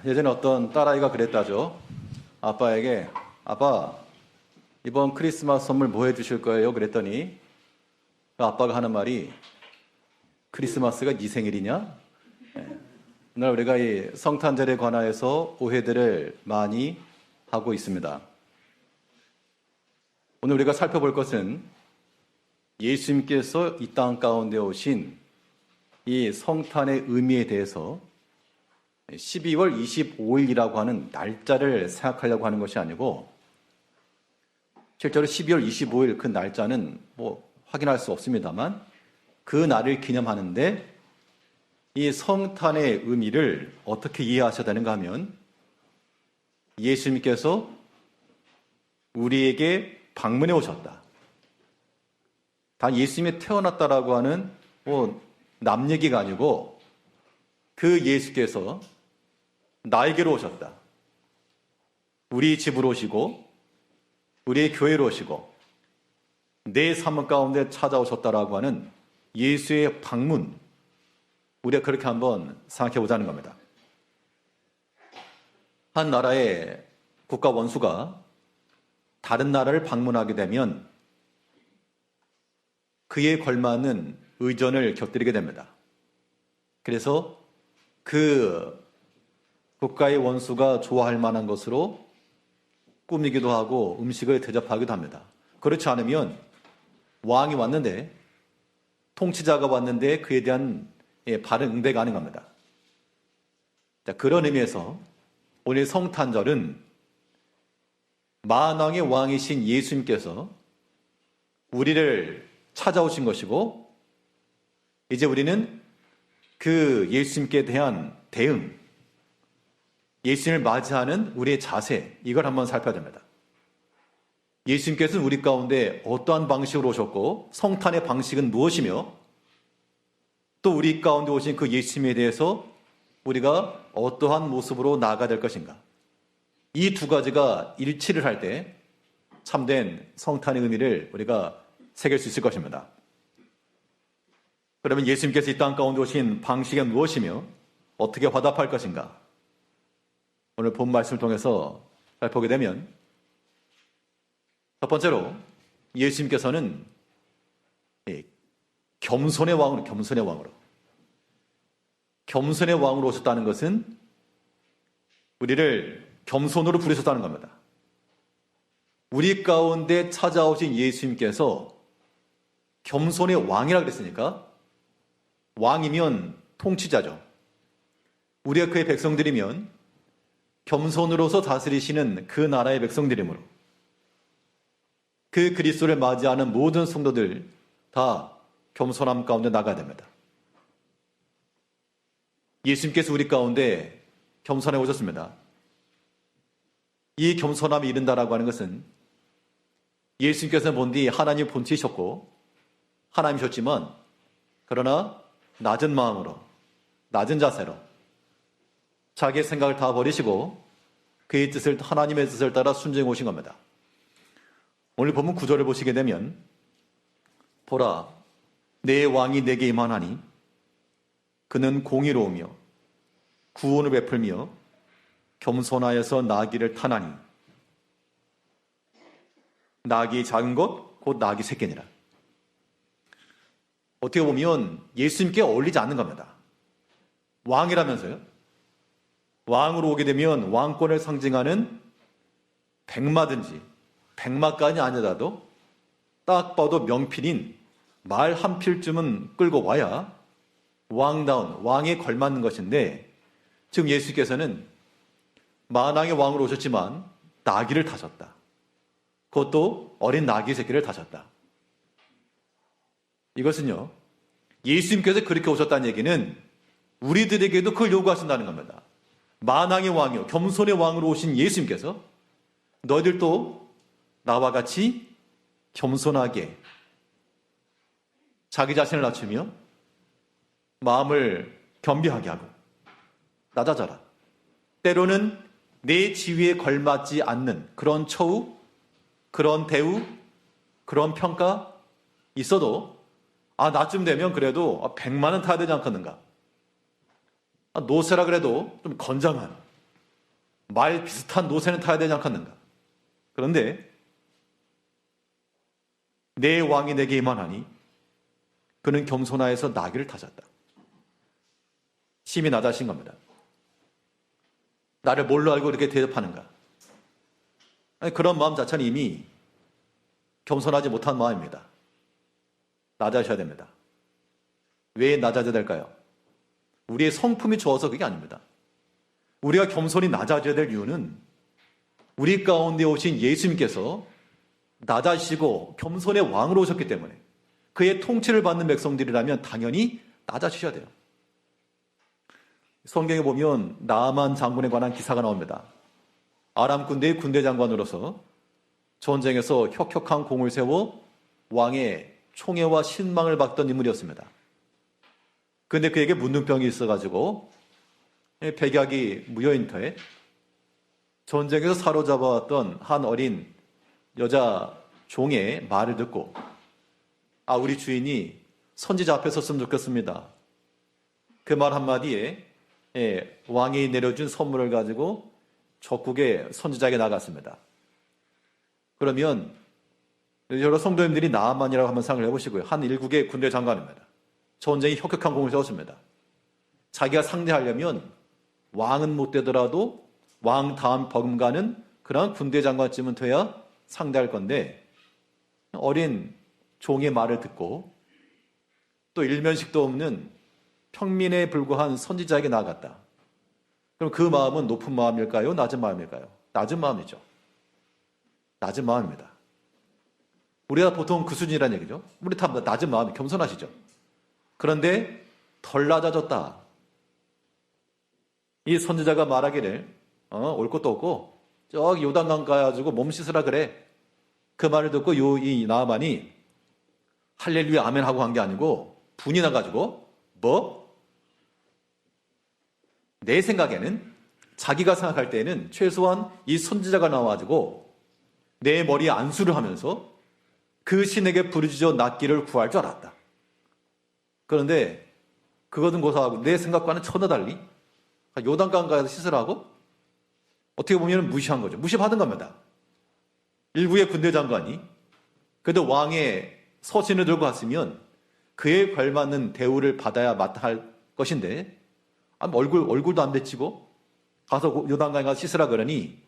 예전에 어떤 딸아이가 그랬다죠. 아빠에게, 아빠, 이번 크리스마스 선물 뭐 해주실 거예요? 그랬더니 그 아빠가 하는 말이, 크리스마스가 네 생일이냐? 오늘 우리가 이 성탄절에 관하여서 오해들을 많이 하고 있습니다. 오늘 우리가 살펴볼 것은 예수님께서 이 땅 가운데 오신 이 성탄의 의미에 대해서 12월 25일이라고 하는 날짜를 생각하려고 하는 것이 아니고, 실제로 12월 25일 그 날짜는 확인할 수 없습니다만 그 날을 기념하는데 이 성탄의 의미를 어떻게 이해하셔야 되는가 하면, 예수님께서 우리에게 방문해 오셨다. 단 예수님이 태어났다라고 하는 남 얘기가 아니고, 그 예수께서 나에게로 오셨다. 우리 집으로 오시고 우리의 교회로 오시고 내 삶 가운데 찾아오셨다라고 하는 예수의 방문, 우리가 그렇게 한번 생각해 보자는 겁니다. 한 나라의 국가 원수가 다른 나라를 방문하게 되면 그에 걸맞는 의전을 곁들이게 됩니다. 그래서 그 국가의 원수가 좋아할 만한 것으로 꾸미기도 하고 음식을 대접하기도 합니다. 그렇지 않으면 왕이 왔는데, 통치자가 왔는데 그에 대한 바른 응대가 아닌 겁니다. 자, 그런 의미에서 오늘 성탄절은 만왕의 왕이신 예수님께서 우리를 찾아오신 것이고, 이제 우리는 그 예수님께 대한 대응, 예수님을 맞이하는 우리의 자세, 이걸 한번 살펴야 됩니다. 예수님께서는 우리 가운데 어떠한 방식으로 오셨고, 성탄의 방식은 무엇이며, 또 우리 가운데 오신 그 예수님에 대해서 우리가 어떠한 모습으로 나아가야 될 것인가. 이 두 가지가 일치를 할 때 참된 성탄의 의미를 우리가 새길 수 있을 것입니다. 그러면 예수님께서 이 땅 가운데 오신 방식은 무엇이며 어떻게 화답할 것인가? 오늘 본 말씀을 통해서 살펴보게 되면, 첫 번째로 예수님께서는 겸손의 왕으로 오셨다는 것은 우리를 겸손으로 부르셨다는 겁니다. 우리 가운데 찾아오신 예수님께서 겸손의 왕이라 그랬으니까, 왕이면 통치자죠. 우리가 그의 백성들이면 겸손으로서 다스리시는 그 나라의 백성들이므로 그 그리스도를 맞이하는 모든 성도들 다 겸손함 가운데 나가야 됩니다. 예수님께서 우리 가운데 겸손해 오셨습니다. 이 겸손함이 이른다라고 하는 것은, 예수님께서는 본디 하나님 본체이셨고 하나님이셨지만, 그러나 낮은 마음으로, 낮은 자세로 자기의 생각을 다 버리시고 그의 뜻을, 하나님의 뜻을 따라 순종해 오신 겁니다. 오늘 본문 9절을 보시게 되면, 보라, 내 왕이 내게 임하나니 그는 공의로우며 구원을 베풀며 겸손하여서 나귀를 타나니, 나귀 작은 것 곧 나귀 새끼니라. 어떻게 보면 예수님께 어울리지 않는 겁니다. 왕이라면서요. 왕으로 오게 되면 왕권을 상징하는 백마든지, 백마까지 아니라도 딱 봐도 명필인 말 한 필쯤은 끌고 와야 왕다운, 왕에 걸맞는 것인데, 지금 예수께서는 만왕의 왕으로 오셨지만 나귀를 타셨다. 그것도 어린 나귀 새끼를 타셨다. 이것은요, 예수님께서 그렇게 오셨다는 얘기는 우리들에게도 그걸 요구하신다는 겁니다. 만왕의 왕이요, 겸손의 왕으로 오신 예수님께서 너희들도 나와 같이 겸손하게 자기 자신을 낮추며 마음을 겸비하게 하고 낮아져라. 때로는 내 지위에 걸맞지 않는 그런 처우, 그런 대우, 그런 평가 있어도, 나쯤 되면 그래도 100만은 타야 되지 않겠는가. 노세라 그래도 좀 건장한, 말 비슷한 노새는 타야 되지 않겠는가? 그런데 내 왕이 내게 임하나니 그는 겸손하여서 나귀를 타셨다. 심히 낮아신 겁니다. 나를 뭘로 알고 이렇게 대접하는가? 아니, 그런 마음 자체는 이미 겸손하지 못한 마음입니다. 낮아셔야 됩니다. 왜 낮아져야 될까요? 우리의 성품이 좋아서 그게 아닙니다. 우리가 겸손히 낮아져야 될 이유는 우리 가운데 오신 예수님께서 낮아지시고 겸손의 왕으로 오셨기 때문에 그의 통치를 받는 백성들이라면 당연히 낮아지셔야 돼요. 성경에 보면 나아만 장군에 관한 기사가 나옵니다. 아람 군대의 군대 장관으로서 전쟁에서 혁혁한 공을 세워 왕의 총애와 신망을 받던 인물이었습니다. 그런데 그에게 문둥병이 있어가지고 백약이 무여인터에 전쟁에서 사로잡아왔던 한 어린 여자 종의 말을 듣고 우리 주인이 선지자 앞에 섰으면 좋겠습니다. 그 말 한마디에 왕이 내려준 선물을 가지고 적국의 선지자에게 나갔습니다. 그러면 여러 성도님들이 나아만이라고 한번 생각을 해보시고요. 한 일국의 군대 장관입니다. 전쟁이 혁혁한 공을 세웠습니다. 자기가 상대하려면 왕은 못 되더라도 왕 다음 버금가는 그런 군대 장관쯤은 돼야 상대할 건데 어린 종의 말을 듣고 또 일면식도 없는 평민에 불과한 선지자에게 나아갔다. 그럼 그 마음은 높은 마음일까요? 낮은 마음일까요? 낮은 마음이죠. 낮은 마음입니다. 우리가 보통 그 수준이라는 얘기죠. 우리 다 낮은 마음이 겸손하시죠. 그런데 덜 낮아졌다. 이 선지자가 말하기를 올 것도 없고 저기 요단강 가가지고 몸 씻으라 그래. 그 말을 듣고 이 나아만이 할렐루야 아멘 하고 한 게 아니고 분이 나가지고 내 생각에는 자기가 생각할 때는 최소한 이 선지자가 나와가지고 내 머리에 안수를 하면서 그 신에게 부르짖어 낫기를 구할 줄 알았다. 그런데 그것은 고사하고 내 생각과는 천하 달리 요단강 가서 씻으라고 어떻게 보면 무시한 거죠. 무시받은 겁니다. 일부의 군대 장관이 그래도 왕의 서신을 들고 갔으면 그에 걸맞는 대우를 받아야 마땅할 것인데 얼굴도 안 데치고 가서 요단강에 가서 씻으라 그러니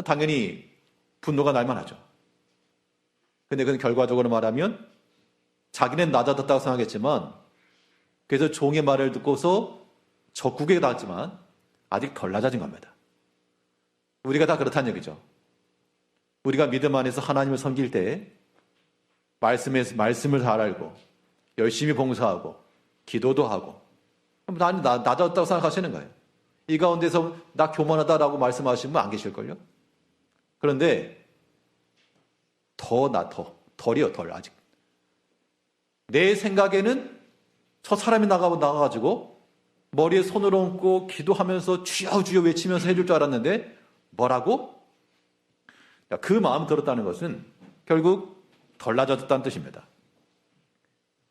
당연히 분노가 날 만하죠. 근데 그건 결과적으로 말하면 자기는 낮아졌다고 생각했지만 그래서 종의 말을 듣고서 적국에 닿았지만 아직 덜 낮아진 겁니다. 우리가 다 그렇다는 얘기죠. 우리가 믿음 안에서 하나님을 섬길 때 말씀을 잘 알고 열심히 봉사하고 기도도 하고 낮아졌다고 생각하시는 거예요. 이 가운데서 나 교만하다라고 말씀하시는 분 안 계실걸요? 그런데 덜이요, 아직. 내 생각에는 저 사람이 나가가지고 머리에 손을 얹고 기도하면서 주여 주여 외치면서 해줄 줄 알았는데 뭐라고? 그 마음 들었다는 것은 결국 덜 낮아졌다는 뜻입니다.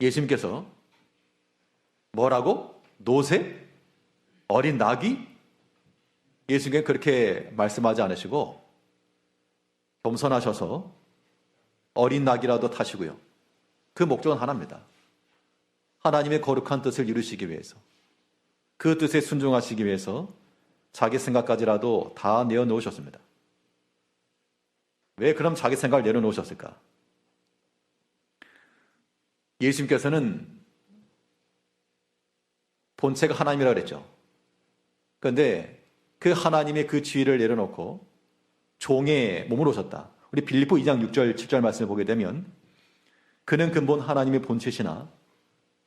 예수님께서 뭐라고? 노새? 어린 낙이? 예수님께 그렇게 말씀하지 않으시고 겸손하셔서 어린 낙이라도 타시고요. 그 목적은 하나입니다. 하나님의 거룩한 뜻을 이루시기 위해서 그 뜻에 순종하시기 위해서 자기 생각까지라도 다 내어놓으셨습니다. 왜 그럼 자기 생각을 내려놓으셨을까? 예수님께서는 본체가 하나님이라고 그랬죠. 그런데 그 하나님의 그 지위를 내려놓고 종의 몸으로 오셨다. 우리 빌립보 2장 6절 7절 말씀을 보게 되면 그는 근본 하나님의 본체시나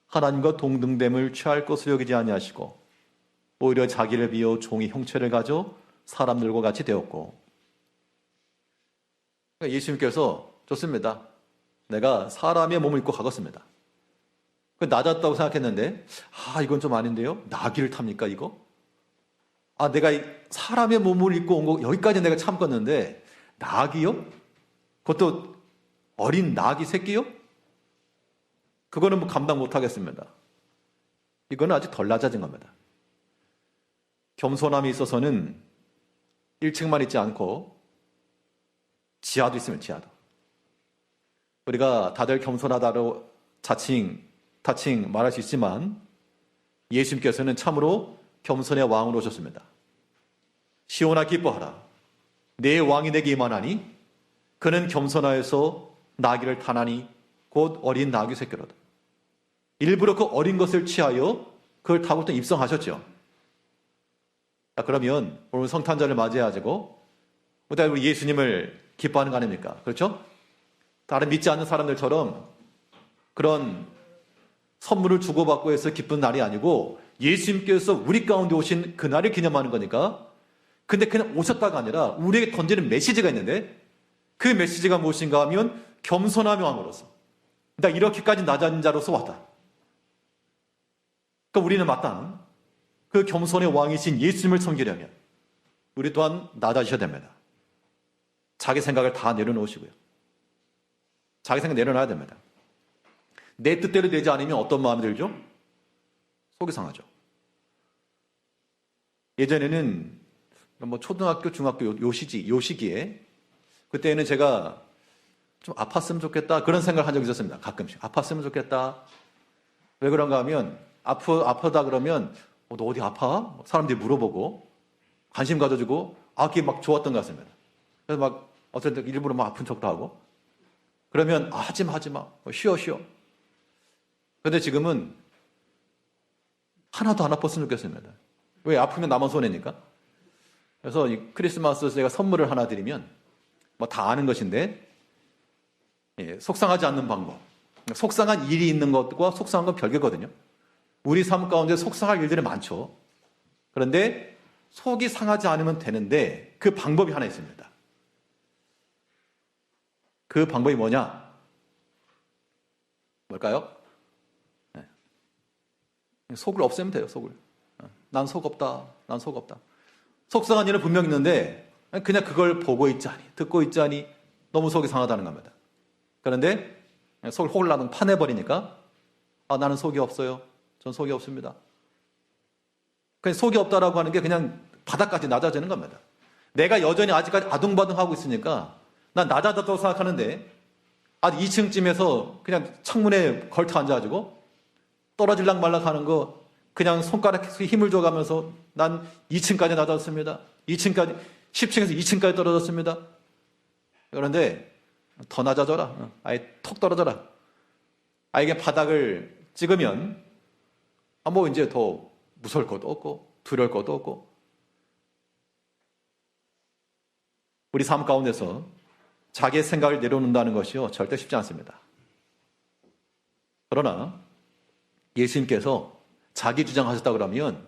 하나님과 동등됨을 취할 것으로 여기지 아니하시고 오히려 자기를 비워 종의 형체를 가져 사람들과 같이 되었고. 그러니까 예수님께서 좋습니다. 내가 사람의 몸을 입고 가겠습니다. 낮았다고 생각했는데 이건 좀 아닌데요. 나귀를 탑니까 이거? 내가 사람의 몸을 입고 온 거 여기까지 내가 참겠는데 나귀요? 그것도 어린 나귀 새끼요? 그거는 감당 못하겠습니다. 이거는 아직 덜 낮아진 겁니다. 겸손함에 있어서는 1층만 있지 않고 지하도 있으면 지하도. 우리가 다들 겸손하다로 타칭 말할 수 있지만 예수님께서는 참으로 겸손의 왕으로 오셨습니다. 시온아 기뻐하라. 내 왕이 내게 임하나니 그는 겸손하여서 나귀를 타나니 곧 어린 나귀 새끼로다. 일부러 그 어린 것을 취하여 그걸 타고 또 입성하셨죠. 자, 그러면 오늘 성탄절을 맞이해가지고 우리 예수님을 기뻐하는 거 아닙니까? 그렇죠? 다른 믿지 않는 사람들처럼 그런 선물을 주고받고 해서 기쁜 날이 아니고 예수님께서 우리 가운데 오신 그날을 기념하는 거니까. 근데 그냥 오셨다가 아니라 우리에게 던지는 메시지가 있는데 그 메시지가 무엇인가 하면 겸손함의 왕으로서 나 이렇게까지 낮은 자로서 왔다. 그러니까 우리는 마땅 그 겸손의 왕이신 예수님을 섬기려면 우리 또한 낮아지셔야 됩니다. 자기 생각을 다 내려놓으시고요. 자기 생각 내려놔야 됩니다. 내 뜻대로 되지 않으면 어떤 마음이 들죠? 속이 상하죠. 예전에는 초등학교, 중학교 요 시기에 그때는 제가 좀 아팠으면 좋겠다 그런 생각을 한 적이 있었습니다. 가끔씩 아팠으면 좋겠다. 왜 그런가 하면 아프다 그러면 너 어디 아파? 사람들이 물어보고 관심 가져주고 그게 막 좋았던 것 같습니다. 그래서 막 어떨 때 일부러 막 아픈 척도 하고 그러면 하지마 쉬어. 근데 지금은 하나도 안 아팠으면 좋겠습니다. 왜? 아프면 나만 손해니까. 그래서 이 크리스마스 제가 선물을 하나 드리면 다 아는 것인데 속상하지 않는 방법. 속상한 일이 있는 것과 속상한 건 별개거든요. 우리 삶 가운데 속상할 일들이 많죠. 그런데 속이 상하지 않으면 되는데 그 방법이 하나 있습니다. 그 방법이 뭐냐? 뭘까요? 속을 없애면 돼요. 속을. 난 속 없다. 속상한 일은 분명 있는데 그냥 그걸 보고 있자니 듣고 있자니 너무 속이 상하다는 겁니다. 그런데 속을 홀라당 파내버리니까 나는 속이 없어요. 전 속이 없습니다. 그냥 속이 없다라고 하는 게 그냥 바닥까지 낮아지는 겁니다. 내가 여전히 아직까지 아둥바둥하고 있으니까 난 낮아졌다고 생각하는데 2층쯤에서 그냥 창문에 걸터 앉아가지고 떨어질락 말락 하는 거 그냥 손가락에 힘을 줘가면서 난 2층까지 낮았습니다. 10층에서 2층까지 떨어졌습니다. 그런데 더 낮아져라. 아예 턱 떨어져라. 이게 바닥을 찍으면 이제 더 무서울 것도 없고 두려울 것도 없고 우리 삶 가운데서 자기의 생각을 내려놓는다는 것이요 절대 쉽지 않습니다. 그러나 예수님께서 자기 주장하셨다 그러면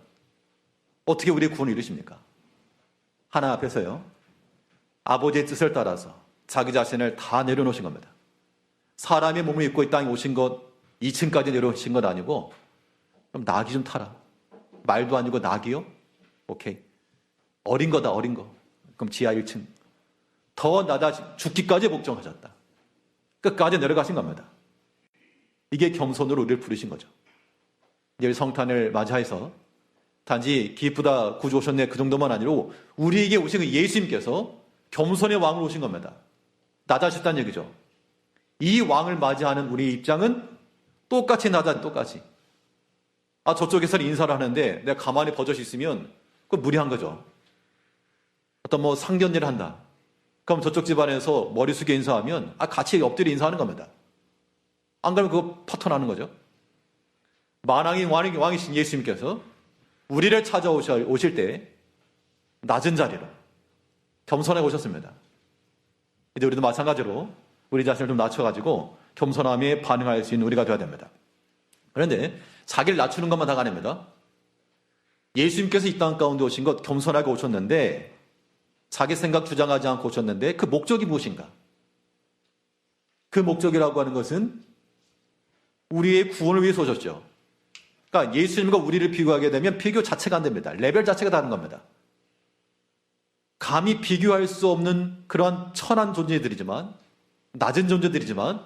어떻게 우리의 구원을 이루십니까? 하나 앞에서요. 아버지의 뜻을 따라서 자기 자신을 다 내려놓으신 겁니다. 사람의 몸을 입고 이 땅에 오신 것 2층까지 내려오신 것 아니고 그럼 나귀 좀 타라. 말도 아니고 나귀요? 오케이. 어린 거다. 그럼 지하 1층. 더 낮아 죽기까지 복종하셨다. 끝까지 내려가신 겁니다. 이게 겸손으로 우리를 부르신 거죠. 내일 성탄을 맞이해서 단지 기쁘다 구주 오셨네 그 정도만 아니고 우리에게 오신 그 예수님께서 겸손의 왕으로 오신 겁니다. 낮아졌다는 얘기죠. 이 왕을 맞이하는 우리의 입장은 똑같이 똑같이. 저쪽에서는 인사를 하는데 내가 가만히 버젓이 있으면 그건 무리한 거죠. 어떤 상견례를 한다. 그럼 저쪽 집안에서 머리 숙여 인사하면 같이 엎드려 인사하는 겁니다. 안 그러면 그거 파토나는 거죠. 만왕의 왕이신 예수님께서 우리를 찾아오실 때 낮은 자리로 겸손하게 오셨습니다. 이제 우리도 마찬가지로 우리 자신을 좀 낮춰가지고 겸손함에 반응할 수 있는 우리가 되어야 됩니다. 그런데 자기를 낮추는 것만 다가 아닙니다. 예수님께서 이 땅 가운데 오신 것 겸손하게 오셨는데 자기 생각 주장하지 않고 오셨는데 그 목적이 무엇인가? 그 목적이라고 하는 것은 우리의 구원을 위해서 오셨죠. 그러니까 예수님과 우리를 비교하게 되면 비교 자체가 안 됩니다. 레벨 자체가 다른 겁니다. 감히 비교할 수 없는 그러한 천한 존재들이지만 낮은 존재들이지만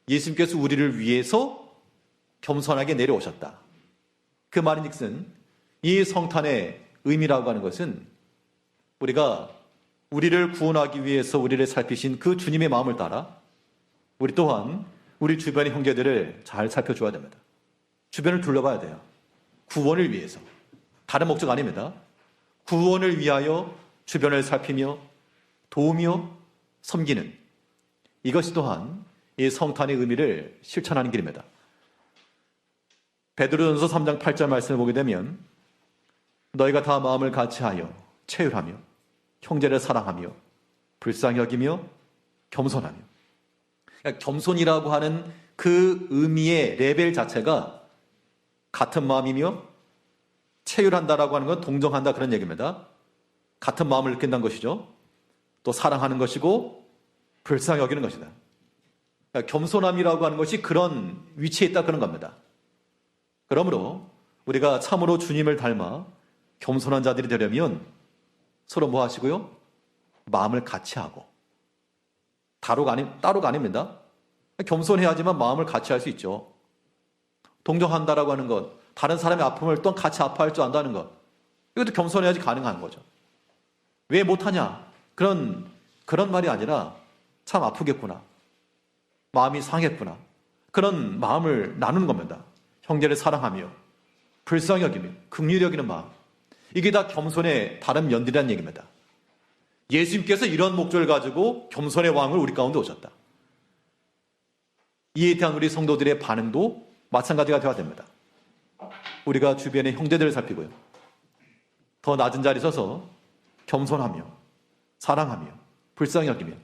예수님께서 우리를 위해서 겸손하게 내려오셨다. 그 말인즉슨 이 성탄의 의미라고 하는 것은 우리가 우리를 구원하기 위해서 우리를 살피신 그 주님의 마음을 따라 우리 또한 우리 주변의 형제들을 잘 살펴줘야 됩니다. 주변을 둘러봐야 돼요. 구원을 위해서. 다른 목적 아닙니다. 구원을 위하여 주변을 살피며 도우며 섬기는, 이것이 또한 이 성탄의 의미를 실천하는 길입니다. 베드로전서 3장 8절 말씀을 보게 되면 너희가 다 마음을 같이하여 체휼하며 형제를 사랑하며 불쌍히 여기며 겸손하며, 그러니까 겸손이라고 하는 그 의미의 레벨 자체가 같은 마음이며, 체휼한다라고 하는 건 동정한다 그런 얘기입니다. 같은 마음을 느낀다는 것이죠. 또 사랑하는 것이고 불쌍히 여기는 것이다. 그러니까 겸손함이라고 하는 것이 그런 위치에 있다 그런 겁니다. 그러므로 우리가 참으로 주님을 닮아 겸손한 자들이 되려면 서로 뭐 하시고요? 마음을 같이 하고. 따로가 아닙니다. 겸손해야지만 마음을 같이 할 수 있죠. 동정한다라고 하는 것, 다른 사람의 아픔을 또한 같이 아파할 줄 안다는 것, 이것도 겸손해야지 가능한 거죠. 왜 못하냐? 그런 말이 아니라 참 아프겠구나. 마음이 상했구나. 그런 마음을 나누는 겁니다. 형제를 사랑하며 불쌍히 여기며 긍휼히 여기는 마음. 이게 다 겸손의 다른 면들이라는 얘기입니다. 예수님께서 이런 목적을 가지고 겸손의 왕을 우리 가운데 오셨다. 이에 대한 우리 성도들의 반응도 마찬가지가 되어야 됩니다. 우리가 주변의 형제들을 살피고요. 더 낮은 자리에 서서 겸손하며 사랑하며 불쌍히 여기며,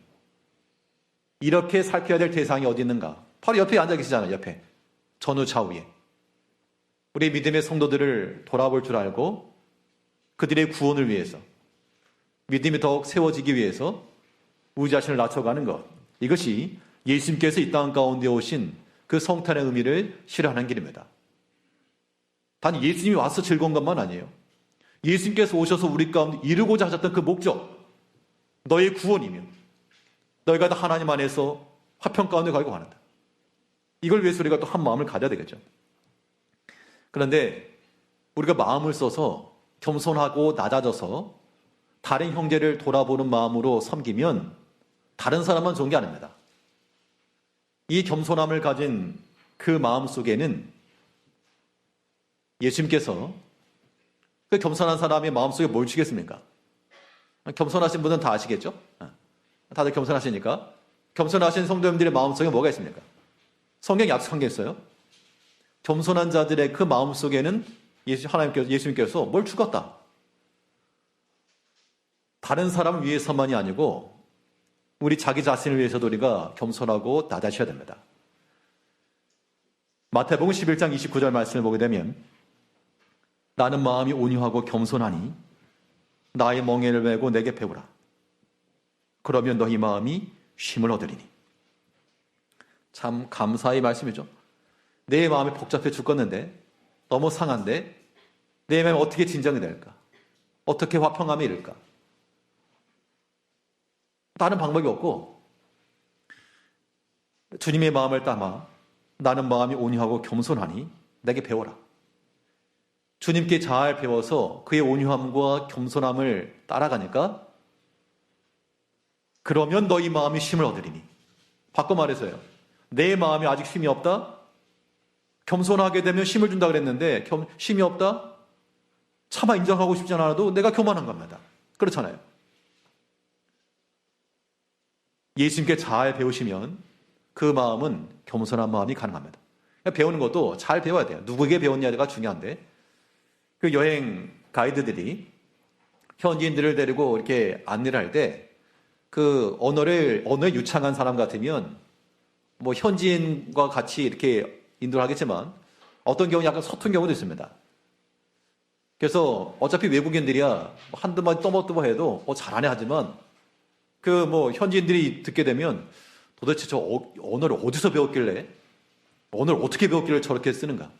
이렇게 살펴야 될 대상이 어디 있는가? 바로 옆에 앉아 계시잖아요. 옆에 전후 좌우에. 우리 믿음의 성도들을 돌아볼 줄 알고 그들의 구원을 위해서, 믿음이 더욱 세워지기 위해서 우리 자신을 낮춰가는 것, 이것이 예수님께서 이 땅 가운데 오신 그 성탄의 의미를 실현하는 길입니다. 단 예수님이 와서 즐거운 것만 아니에요. 예수님께서 오셔서 우리 가운데 이루고자 하셨던 그 목적, 너의 구원이며 너희가 다 하나님 안에서 화평 가운데 가고 하는다. 이걸 위해서 우리가 또 한 마음을 가져야 되겠죠. 그런데 우리가 마음을 써서 겸손하고 낮아져서 다른 형제를 돌아보는 마음으로 섬기면 다른 사람만 좋은 게 아닙니다. 이 겸손함을 가진 그 마음 속에는 예수님께서 그 겸손한 사람의 마음속에 뭘 주겠습니까? 겸손하신 분은 다 아시겠죠? 다들 겸손하시니까. 겸손하신 성도님들의 마음속에 뭐가 있습니까? 성경에 약속한 게 있어요. 겸손한 자들의 그 마음속에는 예수님께서 뭘 주겠다. 다른 사람을 위해서만이 아니고 우리 자기 자신을 위해서도 우리가 겸손하고 낮아져야 됩니다. 마태복음 11장 29절 말씀을 보게 되면 나는 마음이 온유하고 겸손하니 나의 멍에를 메고 내게 배우라. 그러면 너희 마음이 쉼을 얻으리니. 참 감사의 말씀이죠. 내 마음이 복잡해 죽겠는데, 너무 상한데 내 마음이 어떻게 진정이 될까? 어떻게 화평함이 이를까? 다른 방법이 없고 주님의 마음을 따마 나는 마음이 온유하고 겸손하니 내게 배워라. 주님께 잘 배워서 그의 온유함과 겸손함을 따라가니까 그러면 너희 마음이 쉼을 얻으리니. 바꿔 말해서요. 내 마음이 아직 쉼이 없다? 겸손하게 되면 쉼을 준다 그랬는데 쉼이 없다? 차마 인정하고 싶지 않아도 내가 교만한 겁니다. 그렇잖아요. 예수님께 잘 배우시면 그 마음은 겸손한 마음이 가능합니다. 배우는 것도 잘 배워야 돼요. 누구에게 배웠냐가 중요한데, 그 여행 가이드들이 현지인들을 데리고 이렇게 안내를 할 때 그 언어에 유창한 사람 같으면 뭐 현지인과 같이 이렇게 인도를 하겠지만 어떤 경우는 약간 서툰 경우도 있습니다. 그래서 어차피 외국인들이야 한두 마디 떠먹떠먹해도 잘하네 하지만 그 뭐 현지인들이 듣게 되면 도대체 저 언어를 어디서 배웠길래, 언어를 어떻게 배웠길래 저렇게 쓰는가?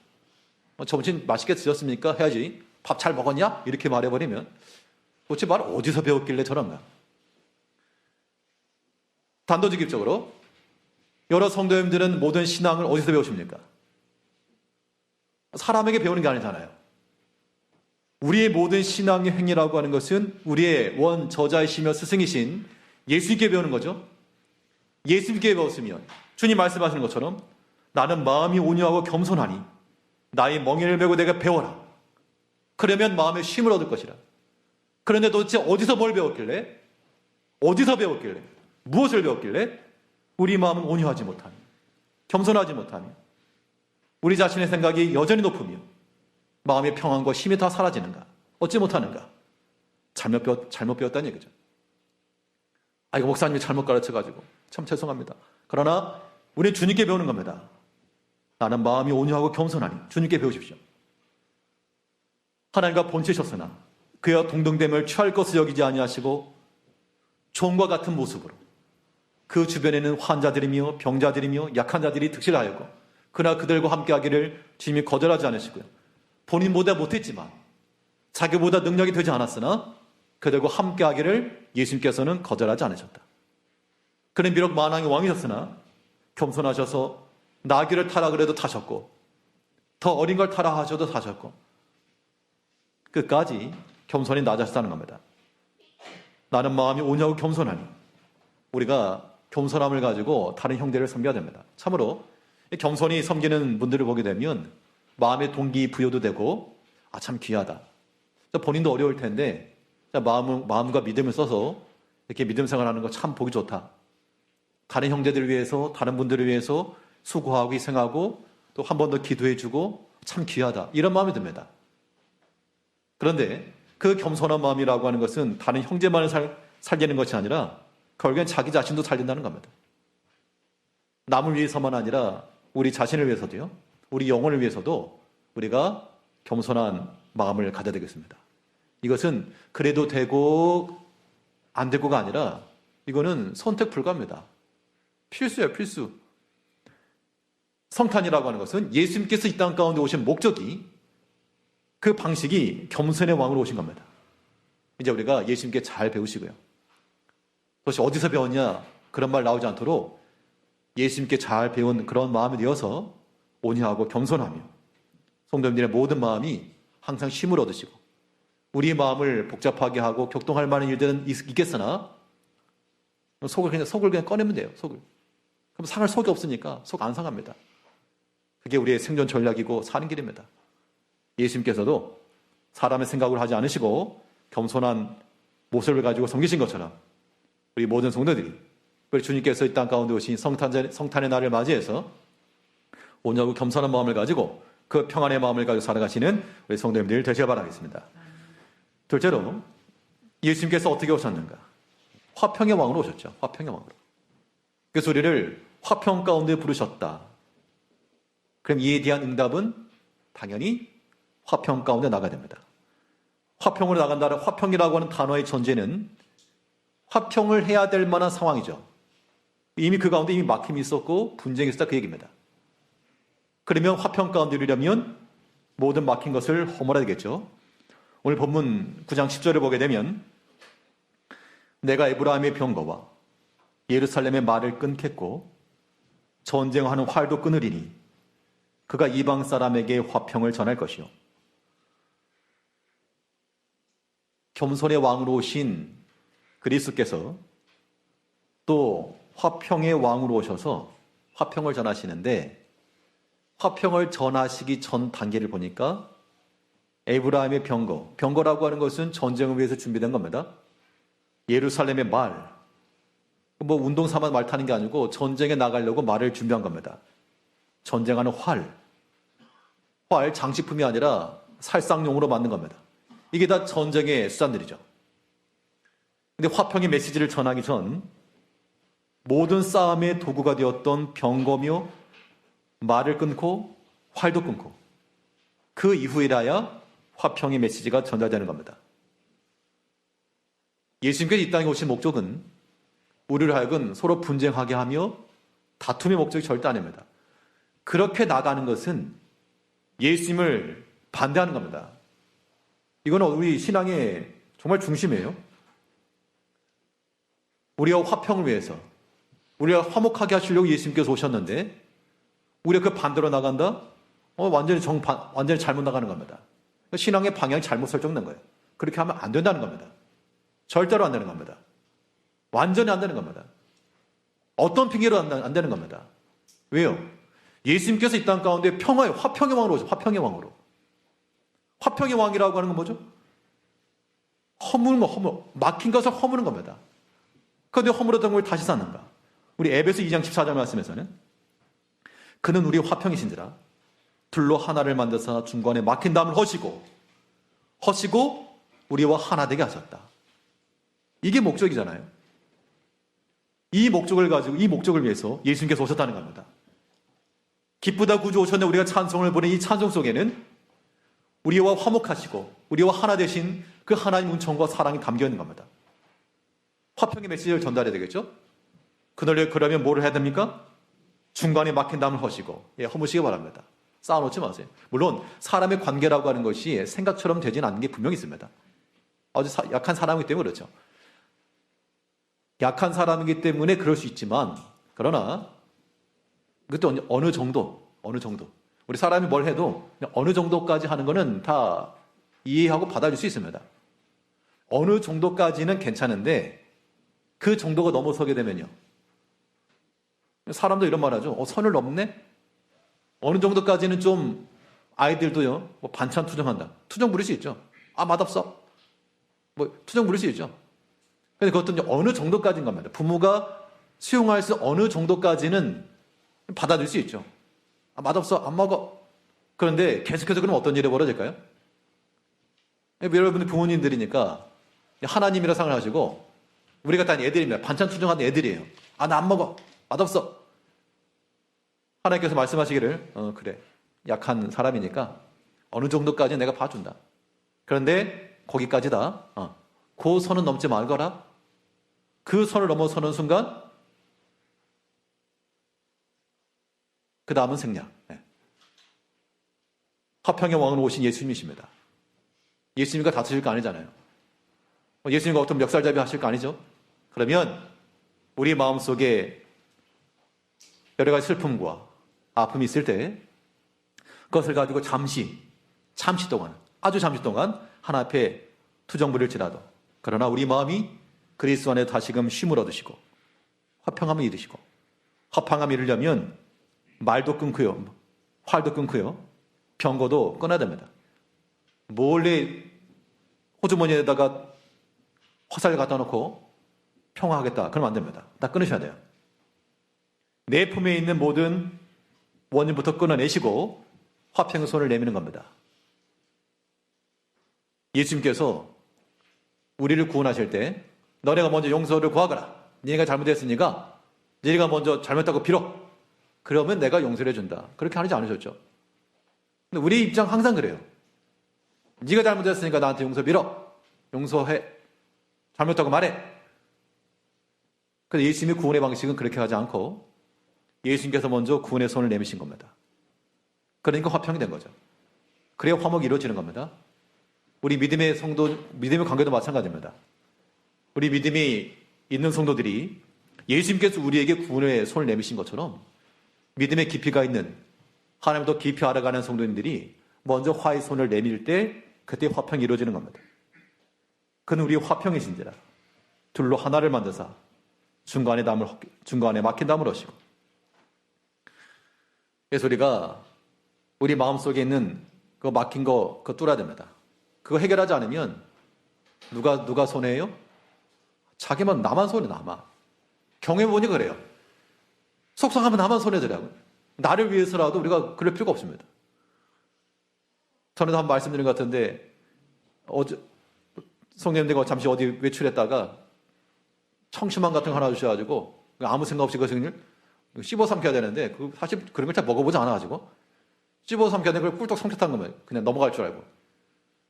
점심 맛있게 드셨습니까? 해야지. 밥 잘 먹었냐? 이렇게 말해버리면 도대체 말 어디서 배웠길래 저런가? 단도직입적으로 여러 성도님들은 모든 신앙을 어디서 배우십니까? 사람에게 배우는 게 아니잖아요. 우리의 모든 신앙의 행위라고 하는 것은 우리의 원 저자이시며 스승이신 예수님께 배우는 거죠. 예수님께 배웠으면 주님 말씀하시는 것처럼 나는 마음이 온유하고 겸손하니 나의 멍에를 메고 내가 배워라. 그러면 마음에 쉼을 얻을 것이라. 그런데 도대체 어디서 뭘 배웠길래? 어디서 배웠길래? 무엇을 배웠길래? 우리 마음은 온유하지 못하며 겸손하지 못하며 우리 자신의 생각이 여전히 높으며 마음의 평안과 힘이 다 사라지는가? 어찌 못하는가? 잘못 배웠다는 얘기죠. 이거 목사님이 잘못 가르쳐가지고 참 죄송합니다. 그러나 우리 주님께 배우는 겁니다. 나는 마음이 온유하고 겸손하니 주님께 배우십시오. 하나님과 본체셨으나 그와 동등됨을 취할 것을 여기지 아니하시고 종과 같은 모습으로 그 주변에는 환자들이며 병자들이며 약한 자들이 득실하였고 그러나 그들과 함께하기를 주님이 거절하지 않으시고요. 본인보다 못했지만 자기보다 능력이 되지 않았으나 그들과 함께하기를 예수님께서는 거절하지 않으셨다. 그는 비록 만왕의 왕이셨으나 겸손하셔서 나귀를 타라 그래도 타셨고 더 어린 걸 타라 하셔도 타셨고 끝까지 겸손히 낮아졌다는 겁니다. 나는 마음이 온유하고 겸손하니 우리가 겸손함을 가지고 다른 형제를 섬겨야 됩니다. 참으로 겸손히 섬기는 분들을 보게 되면 마음의 동기부여도 되고 참 귀하다. 본인도 어려울 텐데 마음과 믿음을 써서 이렇게 믿음 생활하는 거 참 보기 좋다. 다른 형제들을 위해서 다른 분들을 위해서 수고하고 희생하고 또 한 번 더 기도해주고 참 귀하다. 이런 마음이 듭니다. 그런데 그 겸손한 마음이라고 하는 것은 다른 형제만을 살리는 것이 아니라 결국엔 자기 자신도 살린다는 겁니다. 남을 위해서만 아니라 우리 자신을 위해서도요. 우리 영혼을 위해서도 우리가 겸손한 마음을 가져야 되겠습니다. 이것은 그래도 되고 안 되고가 아니라 이거는 선택 불가입니다. 필수예요, 필수. 성탄이라고 하는 것은 예수님께서 이 땅 가운데 오신 목적이 그 방식이 겸손의 왕으로 오신 겁니다. 이제 우리가 예수님께 잘 배우시고요. 도대체 어디서 배웠냐 그런 말 나오지 않도록 예수님께 잘 배운 그런 마음이 되어서 온유하고 겸손하며 성도님들의 모든 마음이 항상 쉼을 얻으시고 우리의 마음을 복잡하게 하고 격동할 만한 일들은 있겠으나 속을 그냥 꺼내면 돼요. 속을. 그럼 상할 속이 없으니까 속 안 상합니다. 그게 우리의 생존 전략이고 사는 길입니다. 예수님께서도 사람의 생각을 하지 않으시고 겸손한 모습을 가지고 섬기신 것처럼 우리 모든 성도들이 우리 주님께서 이 땅 가운데 오신 성탄의 날을 맞이해서 온유하고 겸손한 마음을 가지고 그 평안의 마음을 가지고 살아가시는 우리 성도님들 되시길 바라겠습니다. 둘째로 예수님께서 어떻게 오셨는가? 화평의 왕으로 오셨죠. 화평의 왕으로. 그래서 우리를 화평 가운데 부르셨다. 그럼 이에 대한 응답은 당연히 화평 가운데 나가야 됩니다. 화평으로 나간다는 화평이라고 하는 단어의 전제는 화평을 해야 될 만한 상황이죠. 이미 그 가운데 이미 막힘이 있었고 분쟁이 있었다 그 얘기입니다. 그러면 화평 가운데 이르려면 모든 막힌 것을 허물어야 되겠죠. 오늘 본문 9장 10절을 보게 되면 내가 에브라임의 병거와 예루살렘의 말을 끊겠고 전쟁하는 활도 끊으리니 그가 이방 사람에게 화평을 전할 것이요. 겸손의 왕으로 오신 그리스도께서 또 화평의 왕으로 오셔서 화평을 전하시는데 화평을 전하시기 전 단계를 보니까 에브라임의 병거라고 하는 것은 전쟁을 위해서 준비된 겁니다. 예루살렘의 말, 운동 삼아 말 타는 게 아니고 전쟁에 나가려고 말을 준비한 겁니다. 전쟁하는 활 장식품이 아니라 살상용으로 만든 겁니다. 이게 다 전쟁의 수단들이죠. 근데 화평의 메시지를 전하기 전 모든 싸움의 도구가 되었던 병거며 말을 끊고 활도 끊고 그 이후에라야 화평의 메시지가 전달되는 겁니다. 예수님께서 이 땅에 오신 목적은 우리를 하여금 서로 분쟁하게 하며 다툼의 목적이 절대 아닙니다. 그렇게 나가는 것은 예수님을 반대하는 겁니다. 이거는 우리 신앙의 정말 중심이에요. 우리가 화평을 위해서 우리가 화목하게 하시려고 예수님께서 오셨는데 우리가 그 반대로 나간다? 완전히 잘못 나가는 겁니다. 신앙의 방향이 잘못 설정된 거예요. 그렇게 하면 안 된다는 겁니다. 절대로 안 되는 겁니다. 완전히 안 되는 겁니다. 어떤 핑계로 안 되는 겁니다. 왜요? 예수님께서 이 땅 가운데 평화의 화평의 왕으로 오죠. 화평의 왕으로. 화평의 왕이라고 하는 건 뭐죠? 막힌 것을 허무는 겁니다. 그런데 허물었던 걸 다시 쌓는가? 우리 에베소 2장 14절 말씀에서는 그는 우리 화평이신지라 둘로 하나를 만드사 중간에 막힌 담을 허시고 우리와 하나 되게 하셨다. 이게 목적이잖아요. 이 목적을 위해서 예수님께서 오셨다는 겁니다. 기쁘다 구주 오셨네 우리가 찬송을 보낸 이 찬송 속에는 우리와 화목하시고 우리와 하나 되신 그 하나님 은총과 사랑이 담겨 있는 겁니다. 화평의 메시지를 전달해야 되겠죠? 그러면 뭐를 해야 됩니까? 중간에 막힌 담을 허시고 허무시기 바랍니다. 쌓아놓지 마세요. 물론 사람의 관계라고 하는 것이 생각처럼 되지는 않는 게 분명히 있습니다. 아주 약한 사람이기 때문에 그렇죠. 약한 사람이기 때문에 그럴 수 있지만 그러나 그것도 어느 정도 우리 사람이 뭘 해도 어느 정도까지 하는 거는 다 이해하고 받아줄 수 있습니다. 어느 정도까지는 괜찮은데 그 정도가 넘어서게 되면요. 사람도 이런 말 하죠. 선을 넘네? 어느 정도까지는 좀 아이들도요. 반찬 투정한다. 투정 부릴 수 있죠. 맛없어. 투정 부릴 수 있죠. 근데 그것도 어느 정도까지인 겁니다. 부모가 수용할 수 어느 정도까지는 받아줄 수 있죠. 맛없어. 안 먹어. 그런데 계속해서 그러면 어떤 일이 벌어질까요? 여러분들 부모님들이니까 하나님이라 생각하시고 우리가 다 애들입니다. 반찬 투정하는 애들이에요. 나 안 먹어. 맛없어. 하나님께서 말씀하시기를 그래. 약한 사람이니까 어느 정도까지 내가 봐준다. 그런데 거기까지다. 그 선은 넘지 말거라. 그 선을 넘어서는 순간 그 다음은 생략. 화평의 왕으로 오신 예수님이십니다. 예수님과 다투실 거 아니잖아요. 예수님과 어떤 멱살잡이 하실 거 아니죠? 그러면 우리 마음속에 여러 가지 슬픔과 아픔이 있을 때 그것을 가지고 잠시 동안 아주 잠시 동안 하나 앞에 투정 부릴지라도 그러나 우리 마음이 그리스도 안에 다시금 쉼을 얻으시고 화평함을 이루시고 화평함을 이루려면 말도 끊고요. 활도 끊고요. 병거도 끊어야 됩니다. 몰래 호주머니에다가 화살 갖다 놓고 평화하겠다. 그러면 안 됩니다. 다 끊으셔야 돼요. 내 품에 있는 모든 원인부터 끊어내시고 화평의 손을 내미는 겁니다. 예수님께서 우리를 구원하실 때 너네가 먼저 용서를 구하거라. 네가 잘못했으니까 네가 먼저 잘못했다고 빌어. 그러면 내가 용서를 해준다. 그렇게 하지 않으셨죠. 근데 우리 입장 항상 그래요. 네가 잘못했으니까 나한테 용서 빌어. 용서해. 잘못했다고 말해. 근데 예수님의 구원의 방식은 그렇게 하지 않고 예수님께서 먼저 구원의 손을 내미신 겁니다. 그러니까 화평이 된 거죠. 그래야 화목이 이루어지는 겁니다. 우리 믿음의 관계도 마찬가지입니다. 우리 믿음이 있는 성도들이 예수님께서 우리에게 구원의 손을 내미신 것처럼 믿음의 깊이가 있는 하나님을 더 깊이 알아가는 성도님들이 먼저 화의 손을 내밀 때 그때 화평이 이루어지는 겁니다. 그는 우리 화평이신지라 둘로 하나를 만드사 중간에 막힌 담을 얻으시고. 그래서 우리가 우리 마음속에 있는 그 막힌 거 그거 뚫어야 됩니다. 그거 해결하지 않으면 누가 손해예요? 자기만 나만 손해. 나만. 경험해보니 그래요. 속상하면 나만 손해더라고요. 나를 위해서라도 우리가 그럴 필요가 없습니다. 전에도 한번 말씀드린 것 같은데 어제 성령님들과 잠시 어디 외출했다가 청심환 같은 거 하나 주셔가지고 아무 생각 없이 그것을 씹어 삼켜야 되는데 사실 그런 걸 잘 먹어보지 않아가지고 씹어 삼켜야 되는 걸 꿀떡 삼켰다는 거면 그냥 넘어갈 줄 알고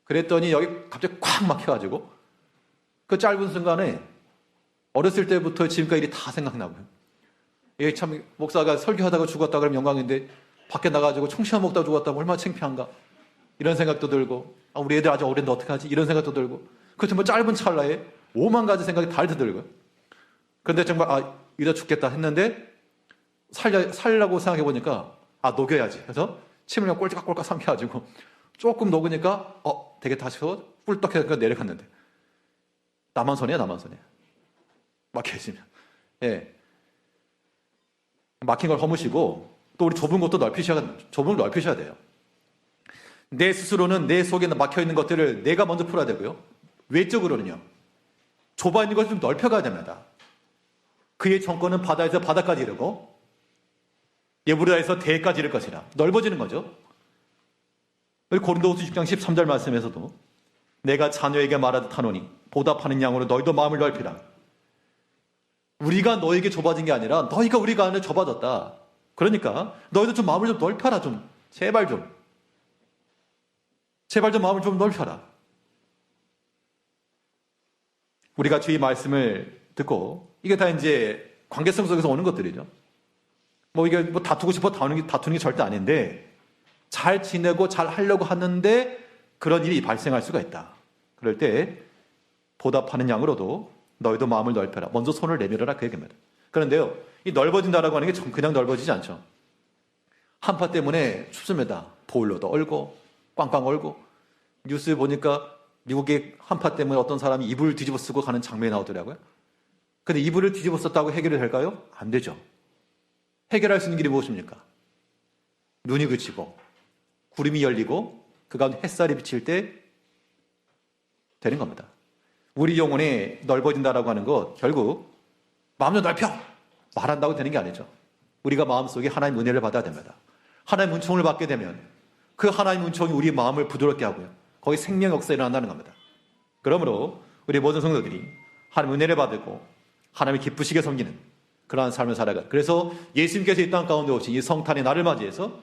그랬더니 여기 갑자기 꽉 막혀가지고 그 짧은 순간에 어렸을 때부터 지금까지 일이 다 생각나고요. 예, 참 목사가 설교하다가 죽었다 그러면 영광인데 밖에 나가지고 청심환 먹다가 죽었다면 얼마나 창피한가 이런 생각도 들고 우리 애들 아직 어린데 어떡하지 이런 생각도 들고 그렇죠. 뭐 짧은 찰나에 5만 가지 생각이 다 들고요. 그런데 정말 이러다 죽겠다 했는데 살려고 생각해 보니까 녹여야지 해서 침을 그냥 꼴깍꼴깍 삼켜가지고 조금 녹으니까 되게 다시 꿀떡해서 내려갔는데 나만 손해야. 막혀있으면. 예. 막힌 걸 허무시고 또 우리 좁은 곳도 넓히셔야 돼요. 내 스스로는 내 속에 막혀있는 것들을 내가 먼저 풀어야 되고요. 외적으로는요. 좁아 있는 것을 좀 넓혀가야 됩니다. 그의 정권은 바다에서 바다까지 이르고 예브라에서 대까지 이를 것이라. 넓어지는 거죠. 우리 고린도후서 6장 13절 말씀에서도 내가 자녀에게 말하듯 하노니 보답하는 양으로 너희도 마음을 넓히라. 우리가 너에게 좁아진 게 아니라 너희가 우리가 안에 좁아졌다. 그러니까 너희도 좀 마음을 좀 넓혀라. 제발 좀 마음을 좀 넓혀라. 우리가 주의 말씀을 듣고 이게 다 이제 관계성 속에서 오는 것들이죠. 이게 다투고 싶어 다투는 게 절대 아닌데 잘 지내고 잘 하려고 하는데 그런 일이 발생할 수가 있다. 그럴 때 보답하는 양으로도 너희도 마음을 넓혀라. 먼저 손을 내밀어라. 그 얘기입니다. 그런데요, 이 넓어진다라고 하는 게 그냥 넓어지지 않죠. 한파 때문에 춥습니다. 보일러도 얼고 꽝꽝 얼고 뉴스 보니까 미국의 한파 때문에 어떤 사람이 이불을 뒤집어 쓰고 가는 장면이 나오더라고요. 근데 이불을 뒤집어 썼다고 해결이 될까요? 안 되죠. 해결할 수 있는 길이 무엇입니까? 눈이 그치고 구름이 열리고 그 가운데 햇살이 비칠 때 되는 겁니다. 우리 영혼이 넓어진다라고 하는 것 결국 마음 좀 넓혀! 말한다고 되는 게 아니죠. 우리가 마음속에 하나님의 은혜를 받아야 됩니다. 하나님의 은총을 받게 되면 그 하나님의 은총이 우리 마음을 부드럽게 하고요. 거기 생명 역사가 일어난다는 겁니다. 그러므로 우리 모든 성도들이 하나님의 은혜를 받고 하나님을 기쁘시게 섬기는 그러한 삶을 살아가. 그래서 예수님께서 이 땅 가운데 오신 이 성탄의 날을 맞이해서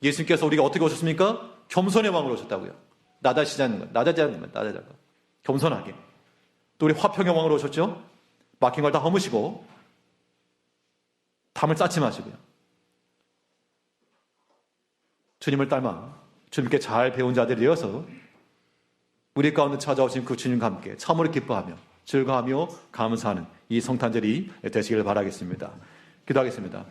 예수님께서 우리가 어떻게 오셨습니까? 겸손의 왕으로 오셨다고요. 나다지 않는 것. 겸손하게. 또 우리 화평의 왕으로 오셨죠? 막힌 걸 다 허무시고 담을 쌓지 마시고요. 주님을 닮아 주님께 잘 배운 자들이 되어서 우리 가운데 찾아오신 그 주님과 함께 참으로 기뻐하며 즐거워하며 감사하는 이 성탄절이 되시길 바라겠습니다. 기도하겠습니다.